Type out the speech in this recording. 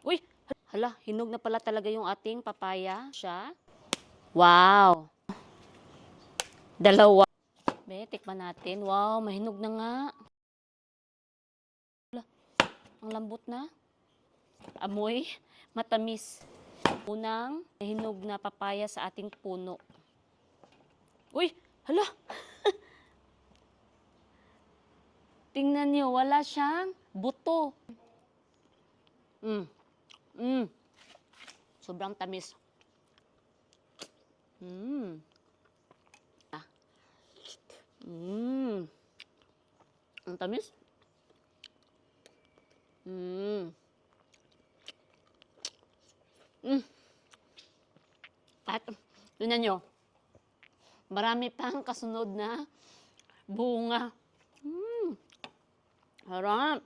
Uy, hala, hinog na pala talaga yung ating papaya. Siya. Wow. Dalawa. Be, tikman natin. Wow, mahinog na nga. Hala, ang lambot na. Amoy, matamis. Unang hinog na papaya sa ating puno. Uy, hala. Tingnan niyo, wala siyang buto. Mm. Mm. Sobrang tamis. Mm. Mm. Ang tamis. Mm. Mm. At, tingnan nyo, marami pang kasunod na bunga. Mm. Harap.